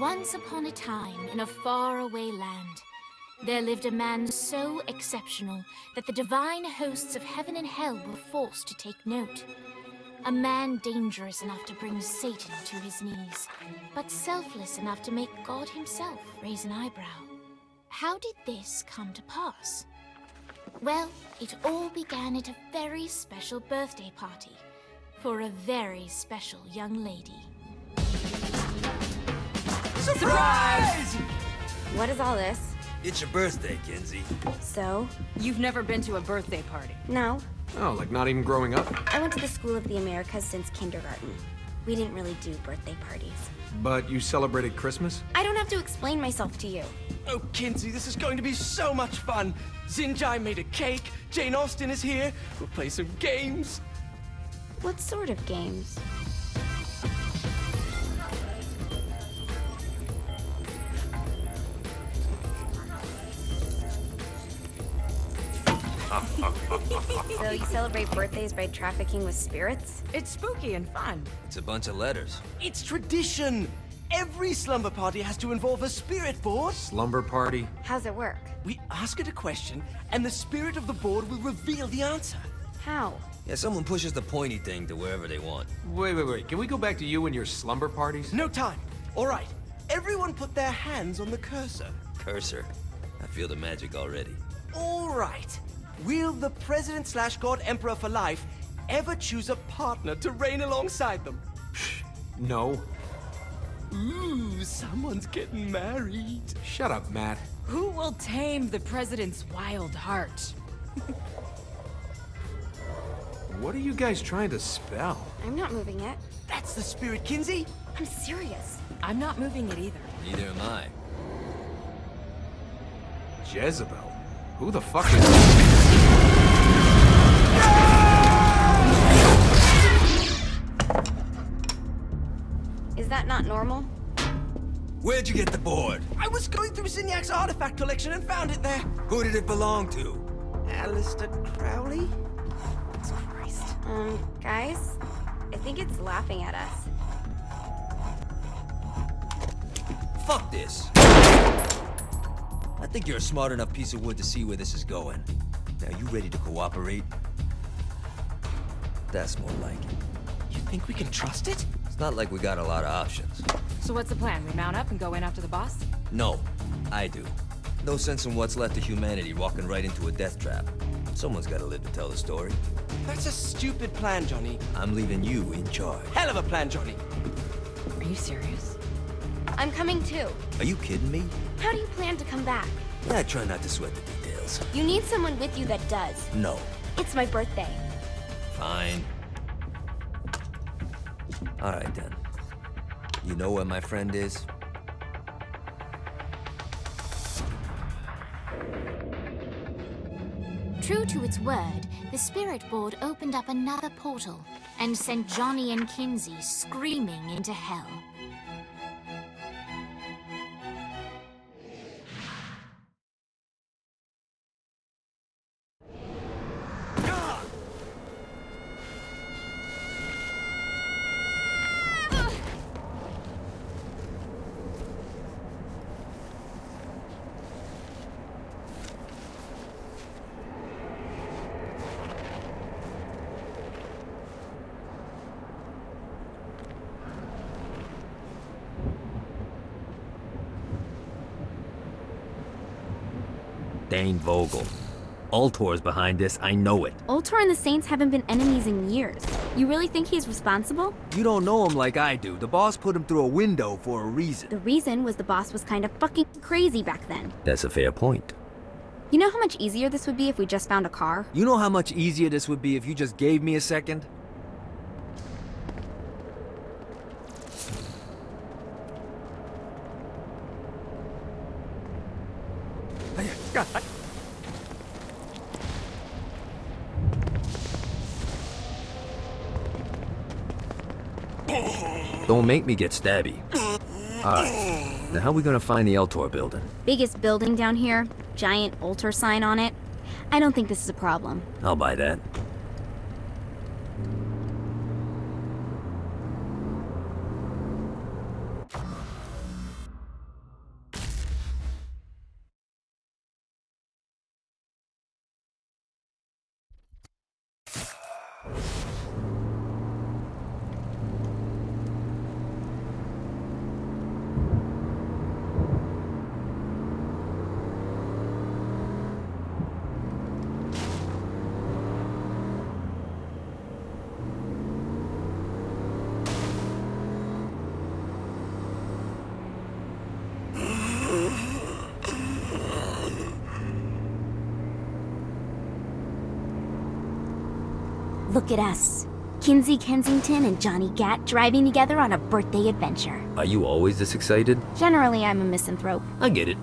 Once upon a time, in a faraway land, there lived a man so exceptional that the divine hosts of heaven and hell were forced to take note. A man dangerous enough to bring Satan to his knees, but selfless enough to make God himself raise an eyebrow. How did this come to pass? Well, it all began at a very special birthday party for a very special young lady. Surprise! What is all this? It's your birthday, Kinsey. So? You've never been to a birthday party? No. Oh, like not even growing up? I went to the School of the Americas since kindergarten. We didn't really do birthday parties. But you celebrated Christmas? I don't have to explain myself to you. Oh, Kinsey, this is going to be so much fun. Xinjai made a cake, Jane Austen is here, we'll play some games. What sort of games? So you celebrate birthdays by trafficking with spirits? It's spooky and fun. It's a bunch of letters. It's tradition. Every slumber party has to involve a spirit board. Slumber party? How's it work? We ask it a question, and the spirit of the board will reveal the answer. How? Yeah, someone pushes the pointy thing to wherever they want. Wait. Can we go back to you and your slumber parties? No time. All right. Everyone put their hands on the cursor. Cursor. I feel the magic already. All right. Will the President/God Emperor for life ever choose a partner to reign alongside them? No. Ooh, someone's getting married. Shut up, Matt. Who will tame the president's wild heart? What are you guys trying to spell? I'm not moving it. That's the spirit, Kinsey. I'm serious. I'm not moving it either. Neither am I. Jezebel? Who the fuck is... Is that not normal? Where'd you get the board? I was going through Zinniak's artifact collection and found it there. Who did it belong to? Alistair Crowley? Christ. Guys? I think it's laughing at us. Fuck this. I think you're a smart enough piece of wood to see where this is going. Now, you ready to cooperate? That's more like it. You think we can trust it? It's not like we got a lot of options. So what's the plan? We mount up and go in after the boss? No, I do. No sense in what's left of humanity walking right into a death trap. Someone's gotta live to tell the story. That's a stupid plan, Johnny. I'm leaving you in charge. Hell of a plan, Johnny. Are you serious? I'm coming too. Are you kidding me? How do you plan to come back? Yeah, I try not to sweat the details. You need someone with you that does. No. It's my birthday. Fine. Alright then. You know where my friend is? True to its word, the spirit board opened up another portal and sent Johnny and Kinsey screaming into hell. Dane Vogel. Ultor's behind this, I know it. Ultor and the Saints haven't been enemies in years. You really think he's responsible? You don't know him like I do. The boss put him through a window for a reason. The reason was the boss was kind of fucking crazy back then. That's a fair point. You know how much easier this would be if we just found a car? You know how much easier this would be if you just gave me a second? Don't make me get stabby. Alright, now how are we gonna find the Eltor building? Biggest building down here, giant Ultor sign on it. I don't think this is a problem. I'll buy that. Look at us. Kinsey Kensington and Johnny Gat driving together on a birthday adventure. Are you always this excited? Generally, I'm a misanthrope. I get it.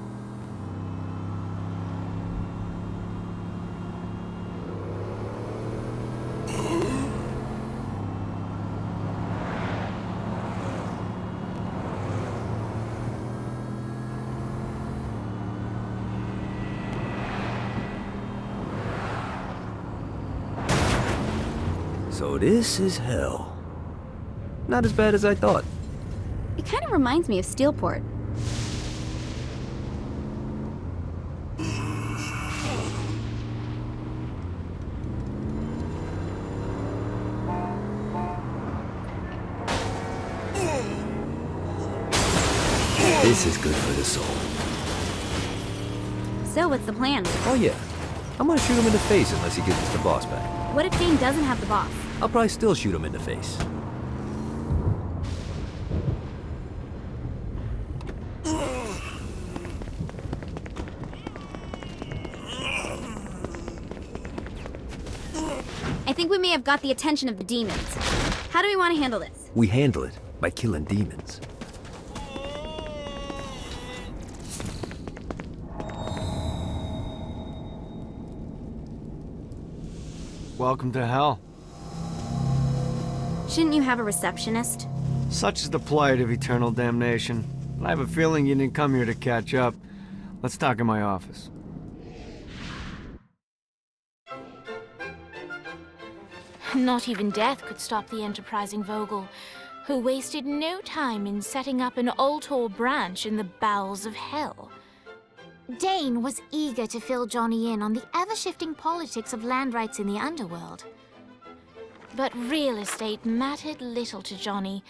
So this is hell. Not as bad as I thought. It kind of reminds me of Steelport. This is good for the soul. So what's the plan? Oh yeah. I'm gonna shoot him in the face unless he gives us the boss back. What if Dane doesn't have the boss? I'll probably still shoot him in the face. I think we may have got the attention of the demons. How do we want to handle this? We handle it by killing demons. Welcome to hell. Shouldn't you have a receptionist? Such is the plight of eternal damnation. I have a feeling you didn't come here to catch up. Let's talk in my office. Not even death could stop the enterprising Vogel, who wasted no time in setting up an Ultor branch in the bowels of hell. Dane was eager to fill Johnny in on the ever-shifting politics of land rights in the underworld. But real estate mattered little to Johnny,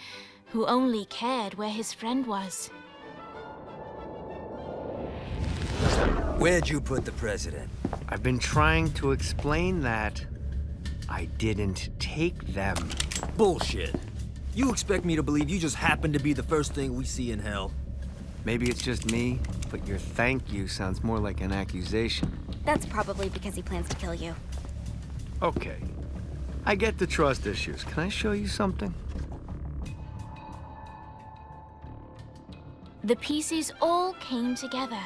who only cared where his friend was. Where'd you put the president? I've been trying to explain that. I didn't take them. Bullshit. You expect me to believe you just happened to be the first thing we see in hell? Maybe it's just me, but your thank you sounds more like an accusation. That's probably because he plans to kill you. Okay. I get the trust issues. Can I show you something? The pieces all came together.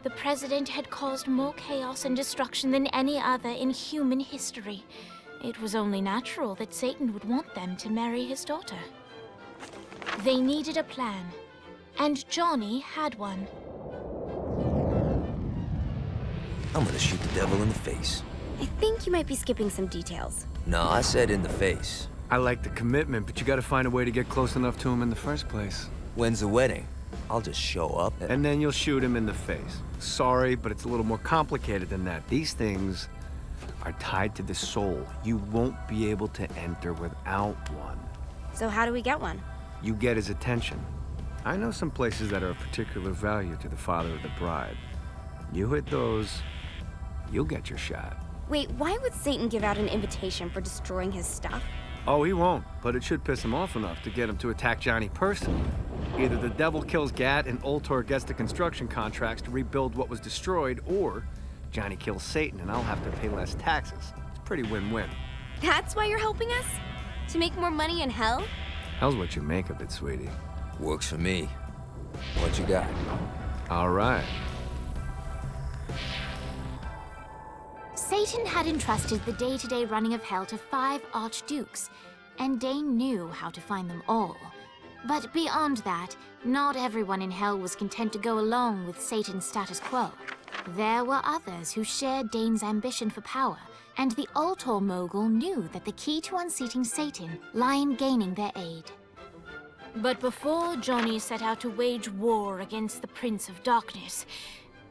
The president had caused more chaos and destruction than any other in human history. It was only natural that Satan would want them to marry his daughter. They needed a plan, and Johnny had one. I'm gonna shoot the devil in the face. I think you might be skipping some details. No, I said in the face. I like the commitment, but you gotta find a way to get close enough to him in the first place. When's the wedding? I'll just show up And then you'll shoot him in the face. Sorry, but it's a little more complicated than that. These things are tied to the soul. You won't be able to enter without one. So how do we get one? You get his attention. I know some places that are of particular value to the father of the bride. You hit those, you'll get your shot. Wait, why would Satan give out an invitation for destroying his stuff? Oh, he won't, but it should piss him off enough to get him to attack Johnny personally. Either the devil kills Gat and Ultor gets the construction contracts to rebuild what was destroyed, or Johnny kills Satan and I'll have to pay less taxes. It's pretty win-win. That's why you're helping us? To make more money in hell? Hell's what you make of it, sweetie. Works for me. What you got? All right. Satan had entrusted the day-to-day running of hell to 5 archdukes, and Dane knew how to find them all. But beyond that, not everyone in hell was content to go along with Satan's status quo. There were others who shared Dane's ambition for power, and the Ultor mogul knew that the key to unseating Satan lay in gaining their aid. But before Johnny set out to wage war against the Prince of Darkness,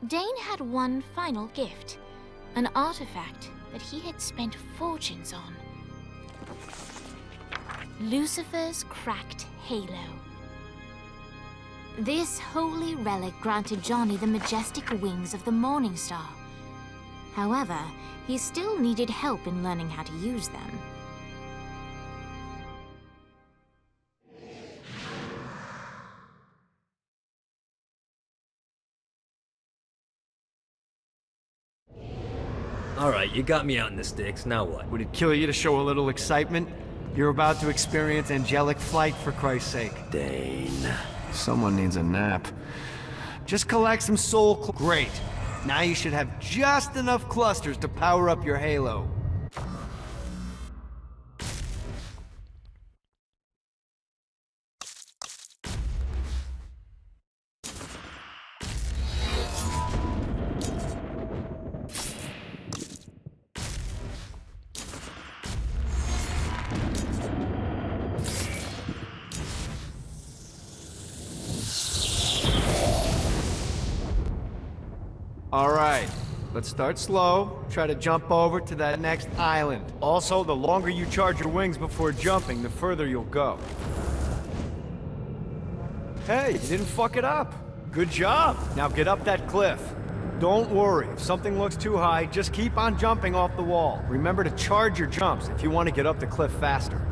Dane had one final gift, an artifact that he had spent fortunes on. Lucifer's cracked halo. This holy relic granted Johnny the majestic wings of the Morning Star. However, he still needed help in learning how to use them. Alright, you got me out in the sticks, now what? Would it kill you to show a little excitement? You're about to experience angelic flight, for Christ's sake. Dane. Someone needs a nap. Just collect some soul Great. Now you should have just enough clusters to power up your halo. Alright, let's start slow. Try to jump over to that next island. Also, the longer you charge your wings before jumping, the further you'll go. Hey, you didn't fuck it up. Good job. Now get up that cliff. Don't worry, if something looks too high, just keep on jumping off the wall. Remember to charge your jumps if you want to get up the cliff faster.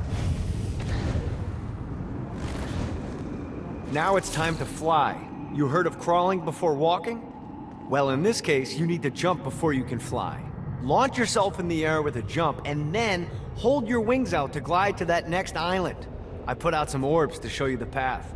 Now it's time to fly. You heard of crawling before walking? Well, in this case, you need to jump before you can fly. Launch yourself in the air with a jump, and then hold your wings out to glide to that next island. I put out some orbs to show you the path.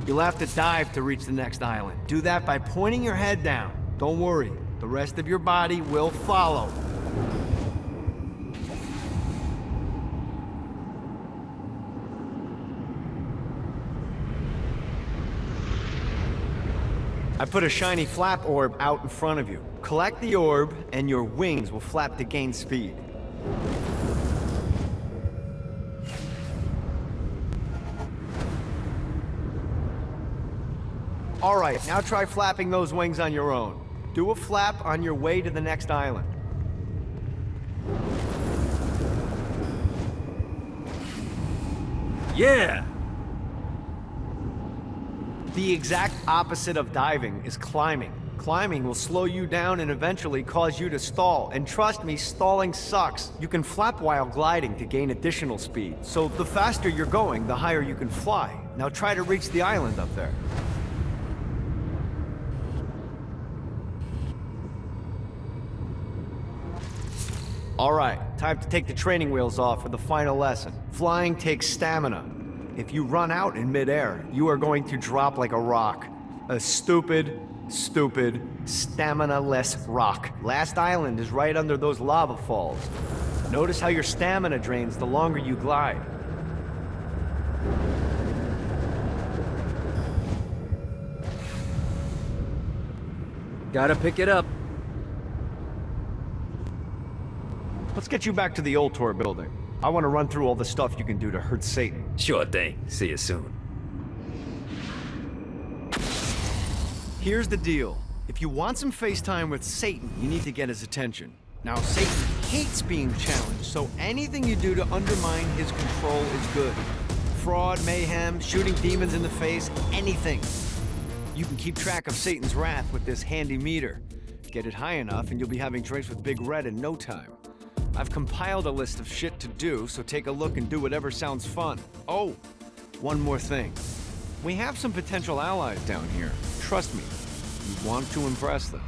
You'll have to dive to reach the next island. Do that by pointing your head down. Don't worry, the rest of your body will follow. I put a shiny flap orb out in front of you. Collect the orb, and your wings will flap to gain speed. Alright, now try flapping those wings on your own. Do a flap on your way to the next island. Yeah! The exact opposite of diving is climbing. Climbing will slow you down and eventually cause you to stall. And trust me, stalling sucks. You can flap while gliding to gain additional speed. So the faster you're going, the higher you can fly. Now try to reach the island up there. Alright, time to take the training wheels off for the final lesson. Flying takes stamina. If you run out in midair, you are going to drop like a rock. A stupid, stamina-less rock. Last island is right under those lava falls. Notice how your stamina drains the longer you glide. Gotta pick it up. Let's get you back to the Ultor building. I want to run through all the stuff you can do to hurt Satan. Sure thing. See you soon. Here's the deal. If you want some FaceTime with Satan, you need to get his attention. Now, Satan hates being challenged, so anything you do to undermine his control is good. Fraud, mayhem, shooting demons in the face, anything. You can keep track of Satan's wrath with this handy meter. Get it high enough and you'll be having drinks with Big Red in no time. I've compiled a list of shit to do, so take a look and do whatever sounds fun. Oh, one more thing. We have some potential allies down here. Trust me, you want to impress them.